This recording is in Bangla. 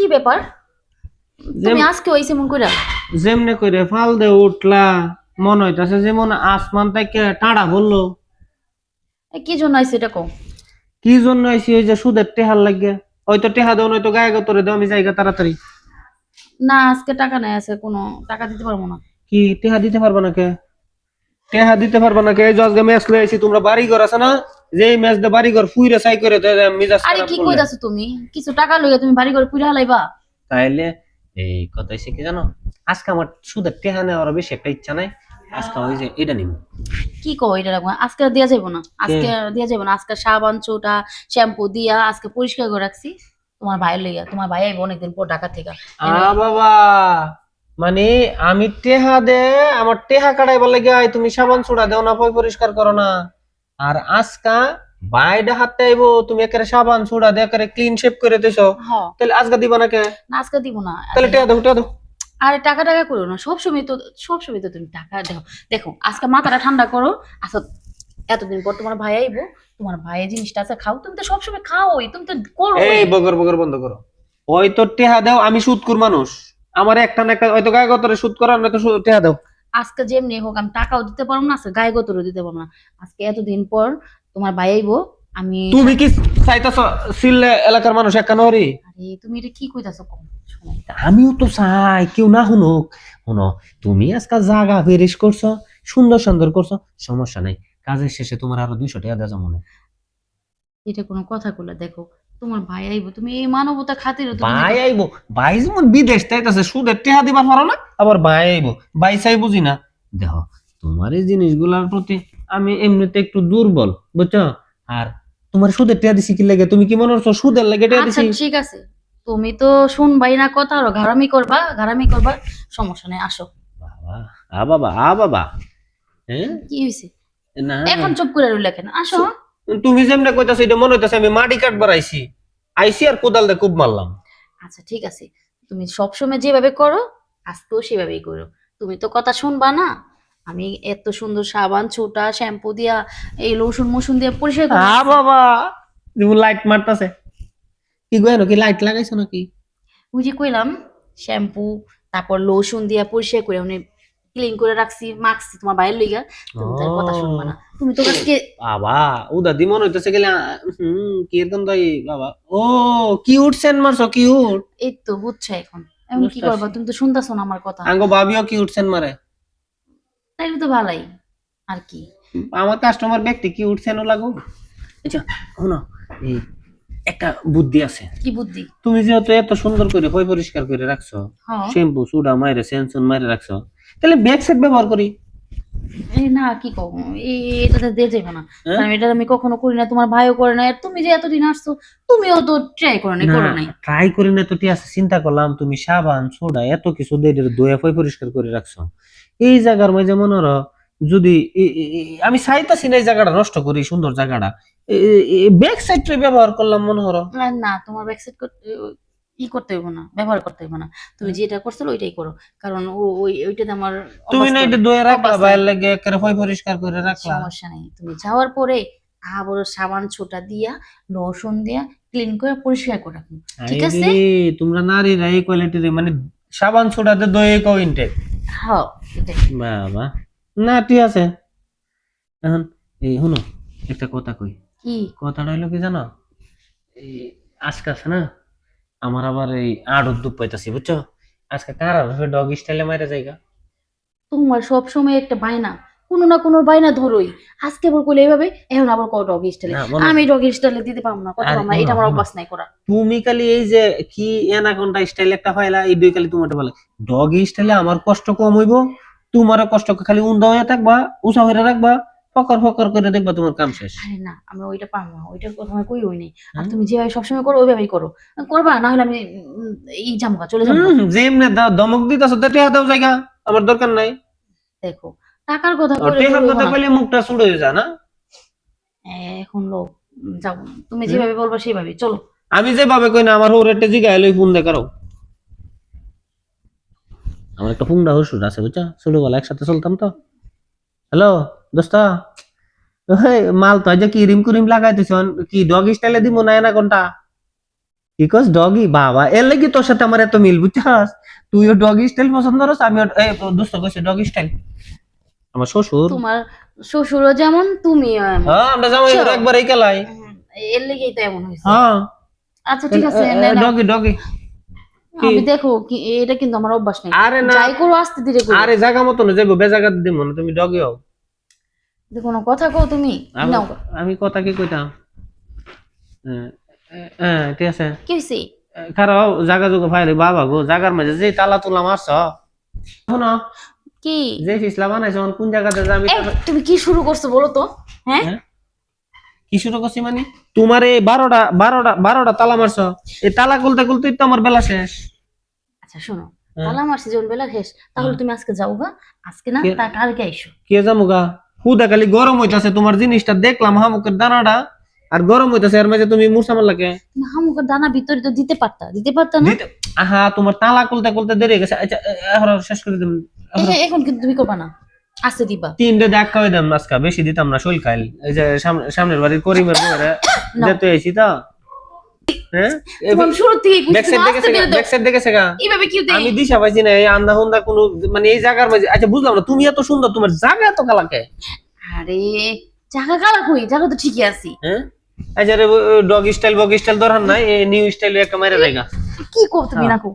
কি ব্যাপার? তুমি আজকে হইছে মন কইরা যেমনে করে ফাল দে উঠলা, মন হইতাছে যেমন আসমান থেকে টাড়া বললো। কি জন্য আইছে এটা কও। কি জন্য আইসি? ওই যে সুদের টেহার লাগিয়া। হয়তো টেহা দেও, নয়তো গায়ে গতরে দেও, আমি জায়গা তাড়াতাড়ি। না আজকে টাকা নাই, আছে কোনো টাকা দিতে পারবো না। কি টেহা দিতে পারবা না কে? টেহা দিতে পারবা না কে? এই যে আজকে ম্যাচ লই আইছি, তোমরা বাড়ি ঘর আছে না? যে ম্যাচ দে বাড়ি ঘর ফুইরে চাই করে মিজাজ আরে খারাপ কি করলে। কইতাছো তুমি? কিছু টাকা লইয়া তুমি বাড়ি ঘরে পুইরা হালাইবা? তাইলে এই কথা হইছে কি জানো, আজকে আমার সুদের টেহা নেওয়ার বেশি একটা ইচ্ছা নাই। আজকে ওই যে এটা নিব। কি কও এটা রাখবো? আজকে আর দেয়া যাইবো না, আজকে আর দেয়া যাইবো না। আজকে সাবান চোটা শ্যাম্পু দিয়া আজকে পরিষ্কার করে রাখছি তোমার ভাইয়ের লইয়া। তোমার ভাই আইবো অনেকদিন পর ঢাকা থেকে। বাবা, মানে আমি টেহা দে, আমার টেহা কাটাইবার লাগে তুমি সাবান সুড়া দেও না, পয় পরিষ্কার করো না। আর আজকা বাইরে হাতে আইবো, তুমি একেবারে সাবান সুড়া দে একেবারে ক্লিন শেপ করে দিছো। হ্যাঁ, তাহলে আজকা দিবা না কে? না আজকে দিব না। তাহলে টেহা দাও, টেহা দাও। আরে টাকা টাকা করো না, সবসময় তো তুমি টাকা দেখো। দেখো আজকে মাথাটা ঠান্ডা করো। আচ্ছা, এতদিন পর তোমার ভাই আইবো, তোমার ভাইয়ের জিনিসটা আছে খাও। তুমি তো সবসময় খাওই, তুমি তো করো। এই বগর বগর বন্ধ করো। ওই তো টেহা দাও, আমি সুদকুর মানুষ। আমার একটা না একটা হয়তো গায়ে গতরে সুদ করার, না তো টেহা দাও। আজকে যেমনি হোক আমি টাকাও দিতে পারবো না, আজকে গায়ে গতরও দিতে পারবো না। আজকে এতদিন পর তোমার ভাই আইবো। আমি তুমি কি চাইতাছ সিলে এলাকার মানুষ একটা নরি? আরে তুমি এটা কি কইতাছো কম সময়। আমিও তো চাই কেউ না শুনুক। শুনো, তুমি আজকাল জাগা ফেরিস করছো, সুন্দর সুন্দর করছো, সমস্যা নাই। কাজের শেষে তোমার আরো 200 টাকা দেওয়া মনে। এটা কোনো কথা কইলা? দেখো তোমার ভাই আইবো, তুমি এই মানবতা খাতির তুমি ভাই আইবো, ভাই যেমন বিদেশ তাইতাছে সুদের টেহা দিবার পারো না, আবার ভাই আইবো। ভাই চাই বুঝি না। দেখো, তোমার এই জিনিসগুলার প্রতি আমি এমনিতে একটু দুর্বল, বুঝছো? আর তোমার সুদের টেহা দিছি কি লাগে? তুমি কি মনে করছো সুদের লাগে টেহা আচ্ছা দিছি? ঠিক আছে, তুমি তো শুনবাই না কথা, আরো ঘাড়ামি করবা ঘাড়ামি করবা। সমস্যা নেই, আসো। বাবা, বাবা, বাবা, হ্যাঁ। কি হয়েছে? না, এখন চুপ করে রইলা কেন? আসো। তুমি যেমনে কইতাছো এটা মনে হইতাছে আমি মাটি কাটবার আইছি। আইছি আর কোদাল দিয়ে খুব মারলাম। আচ্ছা ঠিক আছে, তুমি সবসময় যেভাবে করো আজকেও সেভাবেই করো। তুমি তো কথা শুনবা না। আমি এত সুন্দর সাবান ছোটা শ্যাম্পু দিয়া এই লোশন মোশন দিয়া পরিষ্কার করে রাখছি। বাবা, তুমি লাইট মারতাছে কি গো? কি লাইট লাগাইছো নাকি? ওই যে কইলাম শ্যাম্পু, তারপর লোশন দিয়া পরিষ্কার করে মানে ক্লিন করে রাখছি, মাখছি তোমার বাইরের লইগা। তুমি তার কথা শুনবা না। তুমি তো আজকে বাবা, উদাদি মনে হইতেছে গেলে কি এরকম তাই বাবা। ও, কিউট সেন্ট মারছো, কিউট। এই তো বুঝছো এখন। এখন কি করবা? তুমি তো শুনতাছো না আমার কথা। আঙ্গো ভাবিও কিউট সেন্ট মারে। তাইলে তো ভালাই। আর কি? আমার কাস্টমার ব্যক্তি কিউট সেন্টও লাগুক। আচ্ছা, শোনো, এই একটা বুদ্ধি আছে। কি বুদ্ধি? তুমি যেহেতু এত সুন্দর করে পয় পরিষ্কার করে রাখছো, হ্যাঁ। শ্যাম্পু সুডা মাইরে সেনসুন মাইরে রাখছো, তাহলে ব্যাক সেট ব্যবহার করি। এই না কি কও, এটাতে দিয়ে যাইবো না। হ্যাঁ? কারণ এটা আমি কখনো করি না, তোমার ভাইও করে না। আর তুমি যে এতদিন আসছো, তুমিও তো ট্রাই করো নাই, না, করো নাই। ট্রাই করি না তো ঠিক আছে, চিন্তা করলাম তুমি সাবান সোডা এত কিছু দিয়ে ধুয়ে পয় পরিষ্কার করে রাখছো। এই জায়গার মাঝে মনে হলো যদি আমি চাইতাছি না এই জায়গাটা নষ্ট করি, সুন্দর জায়গাটা ব্যাক সাইড ব্যবহার করলাম মনে হলো। না না, তোমার ব্যাকসাইড ই করতে হইব না, ব্যবহার করতে হইব না। তুমি যেটা করছো ওইটাই করো। কারণ ওইটাতে আমার তুমি না এটা ধুয়ে রাখলা, অভ্যাস নাই। বাইরে লাগে একেবারে পয় পরিষ্কার করে রাখলা। সমস্যা নেই, তুমি যাওয়ার পরে আবার সাবান ছোটা দিয়া লোশন দিয়া ক্লিন করে পরিষ্কার করে রাখুন, ঠিক আছে? আরে, তোমরা নারীরা এই কোয়ালিটির, মানে সাবান সোডা দিয়ে ধুয়ে কও ইনটেক। হ্যাঁ এটাই। বাবা, না ঠিক আছে। এখন এই শুনো, একটা কথা কই। কি? কথাটা হইলো কি জানো, এই আজকে আছে না, আমার আবার এই আড়ত দুধ পাইতাছি, বুঝছো? আজকে কার ডগ স্টাইলে মাইরা জায়গা। তোমার সব সময় একটা বায়না, কোনো না কোনো বায়না ধরোই। আজকে আবার কইলে এইভাবে, এখন আবার কও ডগি স্টাইলে। না মনে, আমি ডগি স্টাইলে দিতে পারবো না, কথা আরে পারবো না, শোনো এটা আমার শোনো, অভ্যাস নাই করা। তুমি খালি এই যে কি এনাকোন্ডা স্টাইল একটা পাইলা, এই দুই খালি তোমারটা বলে। ডগ স্টাইলে আমার কষ্ট কম হইব, তোমারও কষ্ট খালি উন্দা হয়ে থাকবা, উঁচা হয়ে রাখবা, ফকর ফকর করে দেখবা তোমার কাম শেষ। আরে না, আমি ওইটা পারবো না, ওইটার কথা আমি কই হই নাই। আর হুম? তুমি যেভাবে সবসময় করো ওইভাবেই করো। করবা না হলে আমি এই জামগা চলে যাবো। যেমনে দমক দিতাছো তো টেহা দাও জায়গা, আমার দরকার নাই। দেখো টাকার কথা ও, কইলে তো টেহার হইবো কথা না। কইলে মুখটা চুড়ে হয়ে যায় না? এখন লোক যাবো না। তুমি হুম? যেভাবে বলবো সেভাবেই চলো। আমি যেভাবে কই না, আমার ওরেটে জিগায় লই ফোন দেখারো। আমার একটা ফোনটা হুসুর আছে, বুঝছো? ছোটবেলা একসাথে চলতাম তো। হ্যালো দোস্ত, ওই মাল তো যে কি রিম কুরিম লাগাইতেছ, কি ডগ স্টাইলে দিব না না কোনটা? কি কস ডগি? বাবা এর লাগি তোর সাথে আমার এত মিল, বুঝছস? তুইও ডগি স্টাইল পছন্দ করস, আমিও দোস্ত কইছে ডগি স্টাইল। আমার শ্বশুর, তোমার শ্বশুরও যেমন তুমিও এমন। হ্যাঁ আমরা জামাই বুঝছো? একবারই খেলাই। এর লেগেই তো এমন হয়েছে। হ্যাঁ আচ্ছা ঠিক আছে, নে নাও। Doggy doggy. কি? আমি দেখো কি এটা কিন্তু আমার অভ্যাস নেই। আরে না, যাই করো আস্তে ধীরে করো। আরে জায়গা মতো না যাইবো, বেজাগা দিমু না, তুমি ডগি হও। দেখো না কথা কও তুমি। আমি নাও। আমি কথা কি কইতাম? হ্যাঁ ঠিক আছে। কি হইছে? খারাপ জায়গা যোগ ফাইলে বাবা গো, জায়গার মাঝে যে তালা তুলা মারছ, শোনো, কি? যে ফিসলা বানাইছ কোন জায়গাতে যাবি? এই তুমি কি শুরু করছো বলো তো? হ্যাঁ? হ্যাঁ? কি শুরু করছি মানে? তোমার এই 12টা তালা মারছ, এই তালা খুলতে খুলতেই তো আমার বেলা শেষ। আচ্ছা শোনো, হ্যাঁ। তালা মারছি যখন বেলা শেষ, তাহলে তুমি আজকে যাও গা। আজকে না, তা কালকে আইসো। কে যামুগা? হুদা খালি গরম হইতাছে, তোমার জিনিসটা দেখলাম হামুকের দানাটা, আর গরম হইতাছে, এর মাঝে তুমি মুরসা মারলাকে। তুমি হামুকের দানা ভিতরে তো দিতে পারতা না? দিতে, আহা তোমার তালা খুলতে খুলতে দেরি হয়ে গেছে। আচ্ছা এখন শেষ করে দিম। এখন কিন্তু তুমি করবা না, আস্তে দিবা। 3টে দেখ খাওয়াই দাম আজকে, বেশি দিতাম না, শৈল খাইল। এই যে সামনের বাড়ির করিমের বউরে যেতে এসি তো। হ্যাঁ তোমার শুরু থেকে ব্যাক সাইড দেখেছে গা, ব্যাক সাইড দেখেছে গা। এইভাবে কি দেই? আমি দিশা পাইছি না, এই আন্দা হুন্দা কোন মানে এই জায়গার মাঝে। আচ্ছা বুঝলাম না, তুমি এত সুন্দর, তোমার জায়গা এত কালাকে। আরে জায়গা কালা কই? জায়গা তো ঠিকই আছে। হ্যাঁ আচ্ছা রে, ডগ স্টাইল বগ স্টাইল দরকার নাই, এই নিউ স্টাইল একটা মাইরা জায়গা। কি কও তুমি হ্যাঁ। না কও?